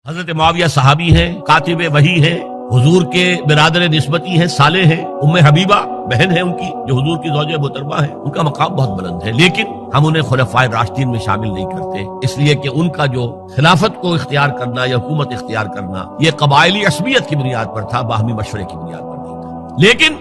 حضرت معاویہ صحابی ہیں، کاتب وحی ہیں، حضور کے برادر نسبتی ہیں، صالح ہیں، ام حبیبہ بہن ہے ان کی جو حضور کی زوجہ محترمہ ہے، ان کا مقام بہت بلند ہے، لیکن ہم انہیں خلفائے راشدین میں شامل نہیں کرتے، اس لیے کہ ان کا جو خلافت کو اختیار کرنا یا حکومت اختیار کرنا یہ قبائلی عصبیت کی بنیاد پر تھا، باہمی مشورے کی بنیاد پر نہیں تھا۔ لیکن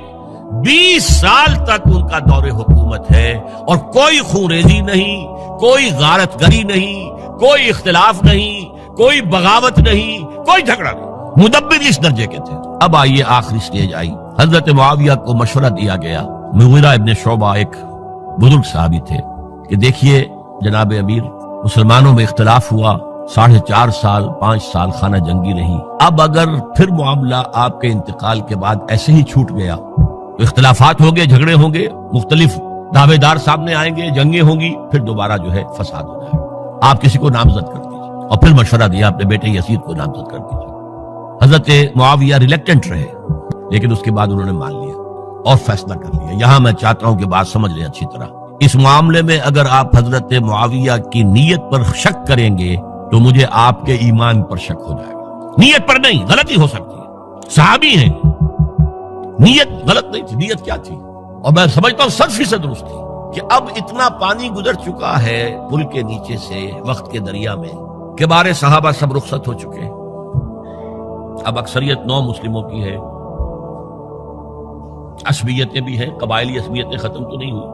20 سال تک ان کا دور حکومت ہے اور کوئی خون ریزی نہیں، کوئی غارت گری نہیں، کوئی اختلاف نہیں، کوئی بغاوت نہیں، کوئی جھگڑا نہیں، مدبر اس درجے کے تھے۔ اب آئیے آخری سٹیج آئی، حضرت معاویہ کو مشورہ دیا گیا، مغیرہ ابن شعبہ ایک بزرگ صحابی تھے، کہ دیکھیے جناب امیر، مسلمانوں میں اختلاف ہوا، 4.5 سال 5 سال خانہ جنگی رہی، اب اگر پھر معاملہ آپ کے انتقال کے بعد ایسے ہی چھوٹ گیا تو اختلافات ہوں گے، جھگڑے ہوں گے، مختلف دعوے دار سامنے آئیں گے، جنگیں ہوں گی، پھر دوبارہ جو ہے فساد ہو جائے گا، آپ کسی کو نامزد کر دیجیے۔ اور پھر مشورہ دیا اپنے بیٹے یزید کو نامزد کر دیجیے۔ حضرت معاویہ ریلیکٹنٹ رہے، لیکن اس کے بعد انہوں نے مان لیا اور فیصلہ کر لیا۔ یہاں میں چاہتا ہوں کہ بات سمجھ لیں اچھی طرح، اس معاملے میں اگر آپ حضرت معاویہ کی نیت پر شک کریں گے تو مجھے آپ کے ایمان پر شک ہو جائے گا۔ نیت پر نہیں، غلطی ہو سکتی ہے، صحابی ہیں، نیت غلط نہیں تھی، نیت کیا تھی؟ اور میں سمجھتا ہوں 100% درست تھی کہ اب اتنا پانی گزر چکا ہے پل کے نیچے سے وقت کے دریا میں کہ بارے صحابہ سب رخصت ہو چکے، اب اکثریت 9 مسلموں کی ہے، عصبیتیں بھی ہیں، قبائلی عصبیتیں ختم تو نہیں ہوئی،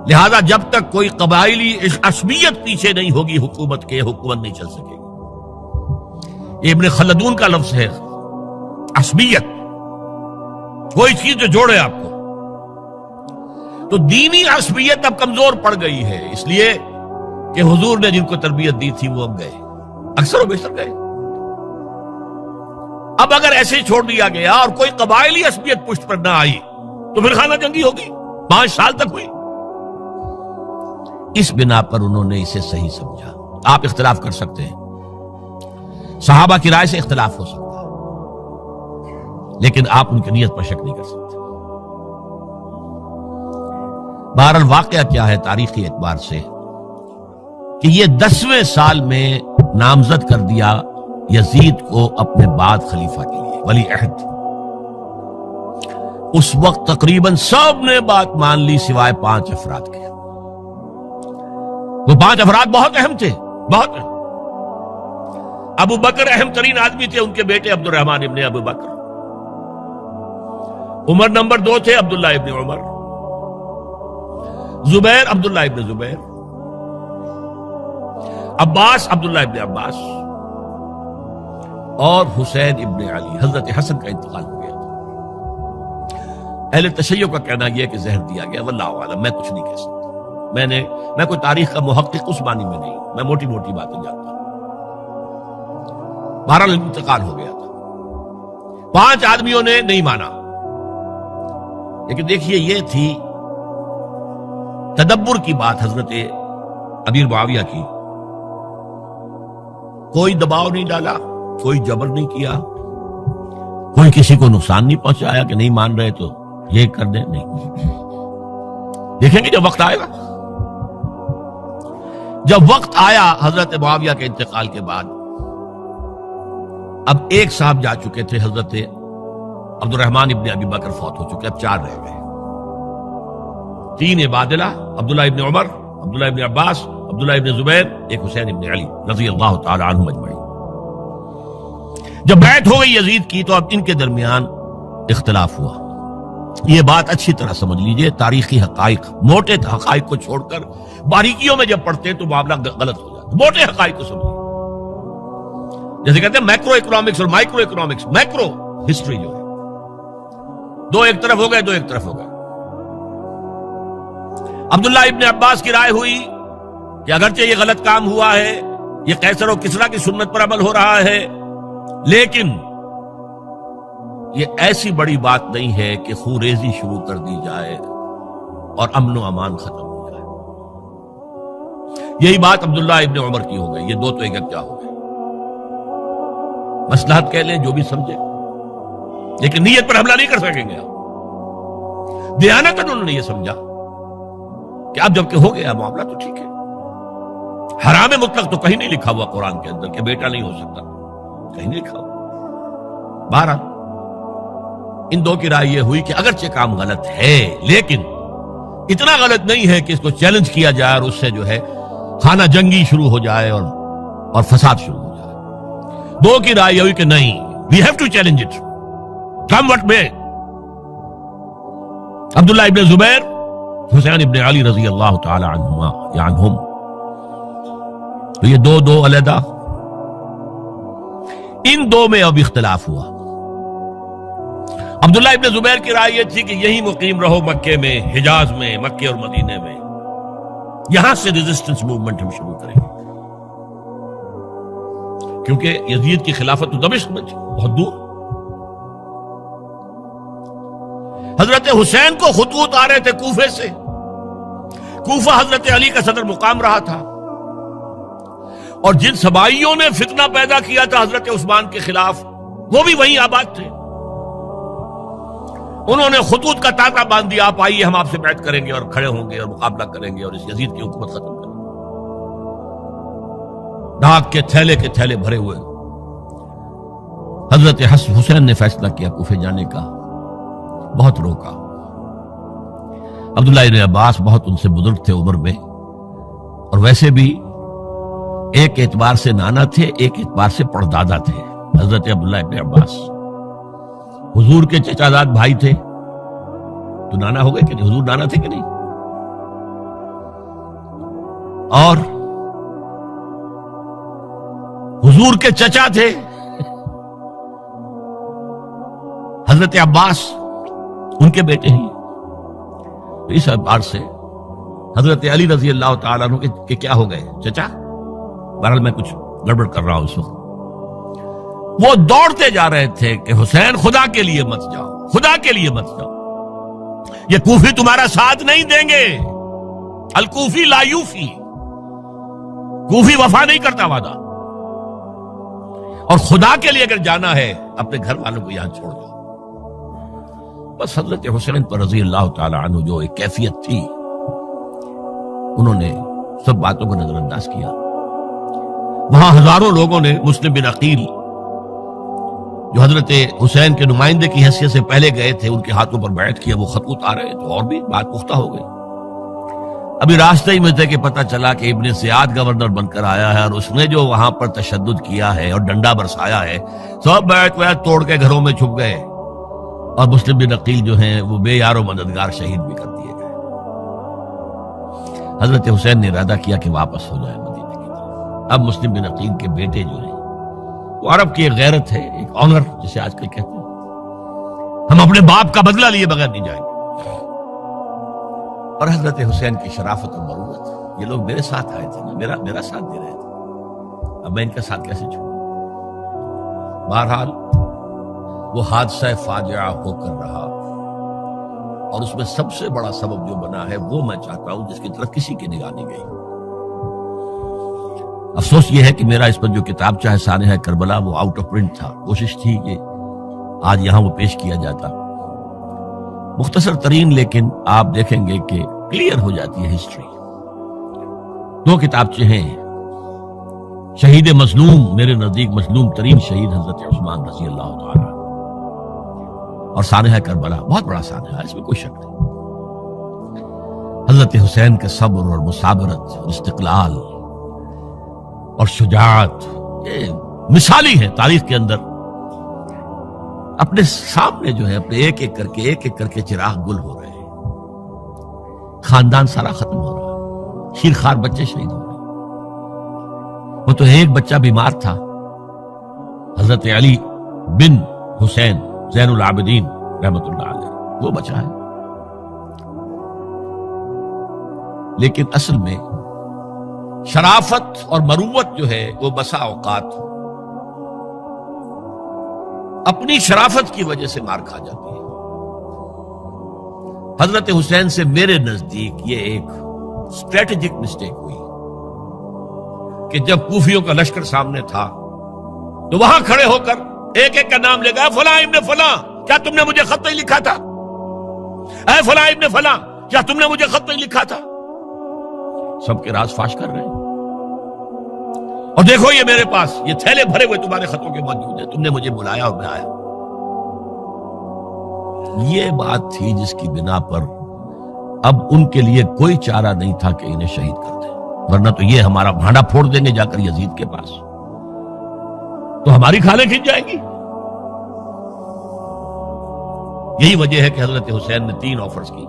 لہذا جب تک کوئی قبائلی عصبیت پیچھے نہیں ہوگی حکومت کے، حکومت نہیں چل سکے گی۔ یہ ابن خلدون کا لفظ ہے، عصبیت، کوئی چیز جو جوڑے آپ کو۔ تو دینی عصبیت اب کمزور پڑ گئی ہے، اس لیے کہ حضور نے جن کو تربیت دی تھی وہ اب گئے، اکثر و بیشتر گئے۔ اب اگر ایسے ہی چھوڑ دیا گیا اور کوئی قبائلی عصبیت پشت پر نہ آئی تو پھر خانہ جنگی ہوگی، 5 سال تک ہوئی۔ اس بنا پر انہوں نے اسے صحیح سمجھا۔ آپ اختلاف کر سکتے ہیں، صحابہ کی رائے سے اختلاف ہو سکتا ہے، لیکن آپ ان کی نیت پر شک نہیں کر سکتے۔ بہرحال واقعہ کیا ہے تاریخی اعتبار سے کہ یہ 10ویں سال میں نامزد کر دیا یزید کو اپنے بعد خلیفہ کے لیے، ولی عہد۔ اس وقت تقریباً سب نے بات مان لی سوائے 5 افراد کے۔ وہ 5 افراد بہت اہم تھے، بہت اہم۔ ابو بکر اہم ترین آدمی تھے، ان کے بیٹے عبد الرحمن ابن ابو بکر۔ عمر نمبر 2 تھے، عبداللہ ابن عمر۔ زبیر عبداللہ ابن زبیر۔ عباس عبداللہ ابن عباس، اور حسین ابن علی۔ حضرت حسن کا انتقال ہو گیا تھا۔ اہل تشیع کا کہنا یہ کہ زہر دیا گیا، واللہ اعلم، میں کچھ نہیں کہہ سکتا، میں کوئی تاریخ کا محقق اس معنی میں نہیں، میں موٹی موٹی باتیں جانتا ہوں۔ بہرحال انتقال ہو گیا تھا، 5 آدمیوں نے نہیں مانا، لیکن دیکھیے یہ تھی تدبر کی بات حضرت امیر معاویہ کی۔ کوئی دباؤ نہیں ڈالا، کوئی جبر نہیں کیا، کوئی کسی کو نقصان نہیں پہنچایا کہ نہیں مان رہے تو یہ کر دیں، نہیں۔ دیکھیں گے جب وقت آئے گا۔ جب وقت آیا حضرت معاویہ کے انتقال کے بعد، اب ایک صاحب جا چکے تھے، حضرت عبد الرحمن ابن ابی بکر فوت ہو چکے، اب 4 رہ گئے، 3 عبادلہ، عبداللہ ابن عمر، عبداللہ ابن عباس، عبداللہ ابن زبیر، ایک حسین ابن علی رضی اللہ تعالی عنہم اجمعین۔ جب بیعت ہو گئی یزید کی تو اب ان کے درمیان اختلاف ہوا۔ یہ بات اچھی طرح سمجھ لیجئے، تاریخی حقائق، موٹے حقائق کو چھوڑ کر باریکیوں میں جب پڑھتے ہیں تو معاملہ غلط ہو جاتا ہے۔ موٹے حقائق کو سمجھیے، جیسے کہتے ہیں میکرو اکنامکس اور مائکرو اکنامکس۔ میکرو ہسٹری جو ہے، 2 ایک طرف ہو گئے، 2 ایک طرف ہو گئے۔ عبداللہ ابن عباس کی رائے ہوئی کہ اگرچہ یہ غلط کام ہوا ہے، یہ قیصر و کسریٰ کی سنت پر عمل ہو رہا ہے، لیکن یہ ایسی بڑی بات نہیں ہے کہ خون ریزی شروع کر دی جائے اور امن و امان ختم ہو جائے۔ یہی بات عبداللہ ابن عمر کی ہو گئی، یہ 2 تو ایک کیا ہو گئے۔ مصلحت کہہ لیں جو بھی سمجھے، لیکن نیت پر حملہ نہیں کر سکیں گے۔ دیانتاً انہوں نے یہ سمجھا کہ اب جب کہ ہو گیا معاملہ تو ٹھیک ہے، حرام مطلق تو کہیں نہیں لکھا ہوا قرآن کے اندر کہ بیٹا نہیں ہو سکتا، کہیں نہیں لکھا ہوا۔ بہرحال ان دو کی رائے یہ ہوئی کہ اگرچہ کام غلط ہے لیکن اتنا غلط نہیں ہے کہ اس کو چیلنج کیا جائے اور اس سے جو ہے خانہ جنگی شروع ہو جائے اور فساد شروع ہو جائے۔ دو کی رائے یہ ہوئی کہ نہیں، we have to challenge it come what may۔ عبداللہ ابن زبیر، حسین ابن علی رضی اللہ تعالی عنہما یا عنہم، تو یہ دو علیحدہ، ان دو میں اب اختلاف ہوا۔ عبداللہ ابن زبیر کی رائے یہ تھی کہ یہی مقیم رہو مکے میں، حجاز میں، مکے اور مدینے میں، یہاں سے ریزسٹنس موومنٹ ہم شروع کریں گے، کیونکہ یزید کی خلافت تو دمشق میں تھی، بہت دور۔ حضرت حسین کو خطوط آ رہے تھے کوفے سے، کوفہ حضرت علی کا صدر مقام رہا تھا، اور جن سبائیوں نے فتنہ پیدا کیا تھا حضرت عثمان کے خلاف وہ بھی وہیں آباد تھے۔ انہوں نے خطوط کا تانتا باندھ دیا، آپ آئیے ہم آپ سے بیعت کریں گے اور کھڑے ہوں گے اور مقابلہ کریں گے اور اس یزید کی حکومت ختم کریں گے۔ ڈاک کے تھیلے بھرے ہوئے۔ حضرت حسین نے فیصلہ کیا کوفے جانے کا، بہت روکا۔ عبداللہ ابن عباس بہت ان سے بزرگ تھے عمر میں، اور ویسے بھی ایک اعتبار سے نانا تھے، ایک اعتبار سے پردادا تھے۔ حضرت عبداللہ ابن عباس حضور کے چچا زاد بھائی تھے، تو نانا ہو گئے کہ نہیں؟ حضور نانا تھے کہ نہیں؟ اور حضور کے چچا تھے حضرت عباس، ان کے بیٹے ہیں۔ تو اس اعتبار سے حضرت علی رضی اللہ تعالیٰ عنہ کہ کیا ہو گئے چچا؟ بہرحال میں کچھ گڑبڑ کر رہا ہوں اس وقت۔ وہ دوڑتے جا رہے تھے کہ حسین خدا کے لیے مت جاؤ، خدا کے لیے مت جاؤ، یہ کوفی تمہارا ساتھ نہیں دیں گے، الکوفی لا یوفی، کوفی وفا نہیں کرتا وعدہ، اور خدا کے لیے اگر جانا ہے اپنے گھر والوں کو یہاں چھوڑ جاؤ۔ بس حضرت حسین پر رضی اللہ تعالی عنہ جو ایک کیفیت تھی، انہوں نے سب باتوں کو نظر انداز کیا۔ وہاں ہزاروں لوگوں نے مسلم بن عقیل جو حضرت حسین کے نمائندے کی حیثیت سے پہلے گئے تھے، ان کے ہاتھوں پر بیعت کیا، وہ خطوط آ رہے تو اور بھی بات پختہ ہو گئی۔ ابھی راستے ہی میں تھے کہ پتہ چلا کہ ابن زیاد گورنر بن کر آیا ہے، اور اس نے جو وہاں پر تشدد کیا ہے اور ڈنڈا برسایا ہے، سب بیعت توڑ کے گھروں میں چھپ گئے، اور مسلم بن عقیل جو ہیں وہ بے یار و مددگار شہید بھی کر دیے گئے۔ حضرت حسین نے ارادہ کیا کہ واپس ہو جائے مدینے کی طرف۔ اب مسلم بن عقیل کے بیٹے جو ہیں، وہ عرب کی ایک غیرت ہے، ایک آنر جسے آج کل کہتے ہیں، ہم اپنے باپ کا بدلہ لیے بغیر نہیں جائیں گے۔ اور حضرت حسین کی شرافت اور مروت، یہ لوگ میرے ساتھ آئے تھے نا، میرا ساتھ دے رہے تھے، اب میں ان کا ساتھ کیسے چھوڑوں؟ بہرحال وہ حادثہ فاجعہ ہو کر رہا، اور اس میں سب سے بڑا سبب جو بنا ہے وہ میں چاہتا ہوں جس کی طرف کسی کی نگاہ نہیں گئی۔ افسوس یہ ہے کہ میرا اس پر جو کتاب چاہے سانحہ کربلا وہ آؤٹ آف پرنٹ تھا، کوشش تھی کہ آج یہاں وہ پیش کیا جاتا، مختصر ترین، لیکن آپ دیکھیں گے کہ کلیئر ہو جاتی ہے ہسٹری۔ دو کتابچے ہیں، شہید مظلوم، میرے نزدیک مظلوم ترین شہید حضرت عثمان رضی اللہ تعالی، اور سانحہ کربلا، بہت بڑا سانحہ ہے، اس میں کوئی شک نہیں۔ حضرت حسین کے صبر اور مثابرت اور استقلال اور شجاعت، یہ مثالی ہے تاریخ کے اندر۔ اپنے سامنے جو ہے اپنے ایک ایک کر کے چراغ گل ہو رہے ہیں، خاندان سارا ختم ہو رہا ہے، شیرخوار بچے شہید ہو رہے ہیں۔ وہ تو ایک بچہ بیمار تھا، حضرت علی بن حسین زین العابدین رحمت اللہ علیہ، وہ بچا ہے۔ لیکن اصل میں شرافت اور مروت جو ہے وہ بسا اوقات اپنی شرافت کی وجہ سے مار کھا جاتی ہے۔ حضرت حسین سے میرے نزدیک یہ ایک اسٹریٹجک مسٹیک ہوئی کہ جب کوفیوں کا لشکر سامنے تھا تو وہاں کھڑے ہو کر ایک ایک کا نام لے گا، فلاں ابن فلاں، کیا تم نے مجھے خط نہیں لکھا تھا؟ اے فلاں ابن فلاں، کیا تم نے مجھے خط نہیں لکھا تھا؟ سب کے راز فاش کر رہے ہیں۔ اور دیکھو یہ میرے پاس یہ تھیلے بھرے ہوئے تمہارے خطوں کے موجود ہیں، تم نے مجھے بلایا اور میں آیا۔ یہ بات تھی جس کی بنا پر اب ان کے لیے کوئی چارہ نہیں تھا کہ انہیں شہید کر دیں، ورنہ تو یہ ہمارا بھانڈا پھوڑ دیں گے جا کر یزید کے پاس، تو ہماری کھالیں کھنچ جائیں گی۔ یہی وجہ ہے کہ حضرت حسین نے 3 آفرز کی،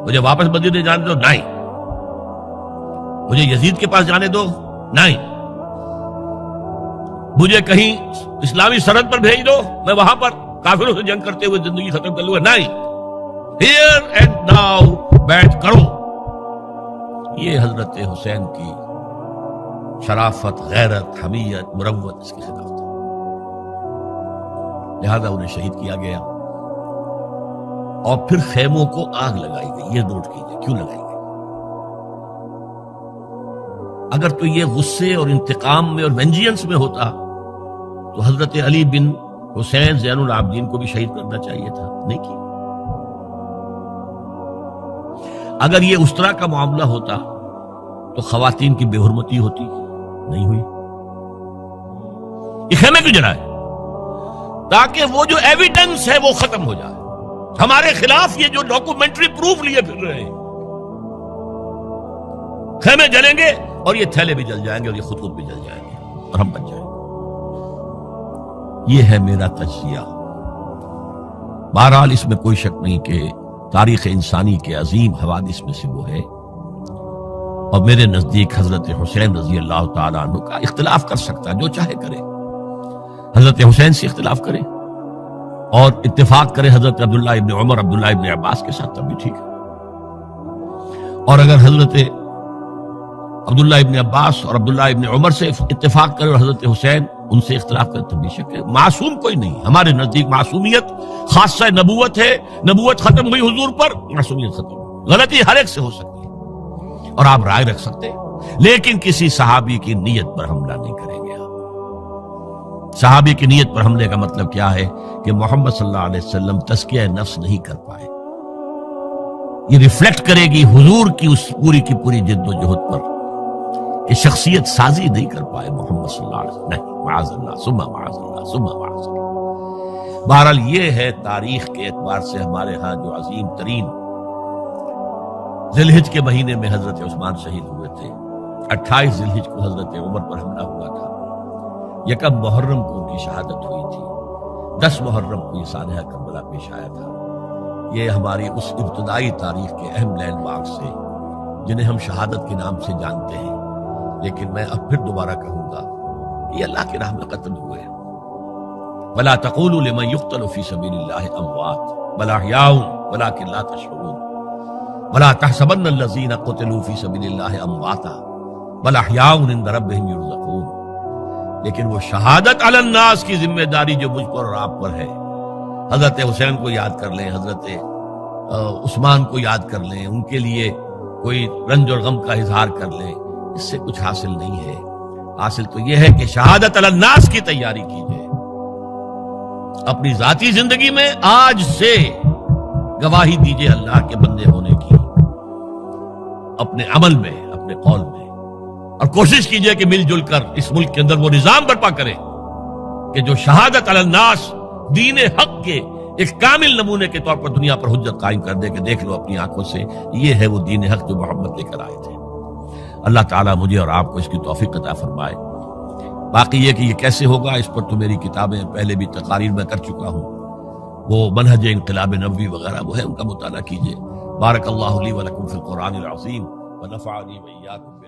مجھے واپس مدینے جانے دو، نہیں، مجھے یزید کے پاس جانے دو، نہیں، مجھے کہیں اسلامی سرحد پر بھیج دو، میں وہاں پر کافروں سے جنگ کرتے ہوئے زندگی ختم کر لوں گا، نہیں، ہیئر اینڈ ناؤ بیٹھ کرو۔ یہ حضرت حسین کی شرافت، غیرت، حمیت، مروت اس کے خلاف تھا، لہذا انہیں شہید کیا گیا۔ اور پھر خیموں کو آگ لگائی گئی۔ یہ نوٹ کیجئے کیوں لگائی گئی۔ اگر تو یہ غصے اور انتقام میں اور وینجینس میں ہوتا تو حضرت علی بن حسین زین العابدین کو بھی شہید کرنا چاہیے تھا، نہیں کیا۔ اگر یہ اس طرح کا معاملہ ہوتا تو خواتین کی بے حرمتی ہوتی، نہیں ہوئی۔ یہ خیمے کیوں جلائے؟ تاکہ وہ جو ایویڈنس ہے وہ ختم ہو جائے، ہمارے خلاف یہ جو ڈاکومنٹری پروف لیے پھر رہے ہیں، خیمے جلیں گے اور یہ تھیلے بھی جل جائیں گے اور یہ خود بھی جل جائیں گے اور ہم بچ جائیں گے۔ یہ ہے میرا تجزیہ۔ بہرحال اس میں کوئی شک نہیں کہ تاریخ انسانی کے عظیم حوادث میں سے وہ ہے، اور میرے نزدیک حضرت حسین رضی اللہ تعالیٰ عنہ کا اختلاف کر سکتا ہے، جو چاہے کرے، حضرت حسین سے اختلاف کرے اور اتفاق کرے حضرت عبداللہ ابن عمر، عبداللہ ابن عباس کے ساتھ، تب بھی ٹھیک ہے، اور اگر حضرت عبداللہ ابن عباس اور عبداللہ ابن عمر سے اتفاق کرے اور حضرت حسین ان سے اختلاف کرے، تب بھی شک ہے۔ معصوم کوئی نہیں، ہمارے نزدیک معصومیت خاصہ نبوت ہے، نبوت ختم ہوئی حضور پر، معصومیت ختم ہوئی۔ غلطی ہر ایک سے ہو سکتی ہے اور آپ رائے رکھ سکتے ہیں، لیکن کسی صحابی کی نیت پر حملہ نہیں کریں گے۔ صحابی کی نیت پر حملے کا مطلب کیا ہے کہ محمد صلی اللہ علیہ وسلم تزکیہ نفس نہیں کر پائے، یہ ریفلیکٹ کرے گی حضور کی اس پوری کی پوری جد و جہد پر کہ شخصیت سازی نہیں کر پائے محمد صلی اللہ علیہ وسلم، نہیں، معاذ اللہ ثم معاذ اللہ ثم معاذ اللہ۔ بہرحال یہ ہے تاریخ کے اعتبار سے ہمارے ہاں جو عظیم ترین ذی الحج کے مہینے میں حضرت عثمان شہید ہوئے تھے، 28 ذی الحج کو حضرت عمر پر حملہ ہوا تھا، 1 محرم کو ان کی شہادت ہوئی تھی، 10 محرم کو یہ سانحہ کربلا پیش آیا تھا۔ یہ ہماری اس ابتدائی تاریخ کے اہم لینڈ مارک سے جنہیں ہم شہادت کے نام سے جانتے ہیں، لیکن میں اب پھر دوبارہ کہوں گا کہ یہ اللہ کی راہ میں قتل ہوئے ہیں۔ وَلَا تَقُولُوا لِمَنْ يُقْتَلُ فِي سَبِيلِ اللَّهِ أَمْوَاتٌ بَلْ أَحْيَاءٌ وَلَكِنْ لَا تَشْعُرُونَ وَلَا تَحْسَبَنَّ الَّذِينَ قُتِلُوا فِي سَبِيلِ اللَّهِ أَمْوَاتًا بَلْ أَحْيَاءٌ عِندَ رَبِّهِمْ يُرْزَقُونَ۔ لیکن وہ شہادت علی الناس کی ذمہ داری جو مجھ پر اور آپ پر ہے، حضرت حسین کو یاد کر لیں، حضرت عثمان کو یاد کر لیں، ان کے لیے کوئی رنج اور غم کا اظہار کر لیں، اس سے کچھ حاصل نہیں ہے۔ حاصل تو یہ ہے کہ شہادت علی الناس کی تیاری کیجئے، اپنی ذاتی زندگی میں آج سے گواہی دیجئے اللہ کے بندے ہونے کی، اپنے عمل میں، اپنے قول میں، اور کوشش کیجئے کہ مل جل کر اس ملک کے اندر وہ نظام برپا کریں کہ جو شہادت علی الناس، دین حق کے ایک کامل نمونے کے طور پر دنیا پر حجت قائم کر دے کہ دیکھ لو اپنی آنکھوں سے، یہ ہے وہ دین حق جو محمد لے کر آئے تھے۔ اللہ تعالیٰ مجھے اور آپ کو اس کی توفیق عطا فرمائے۔ باقی یہ کہ یہ کیسے ہوگا، اس پر تو میری کتابیں پہلے بھی تقاریر میں کر چکا ہوں، وہ منہج انقلاب نبوی وغیرہ وہ ہے، ان کا مطالعہ کیجئے۔ بارک اللہ لی ولکم فی القرآن العظیم ونفعنی وإیاکم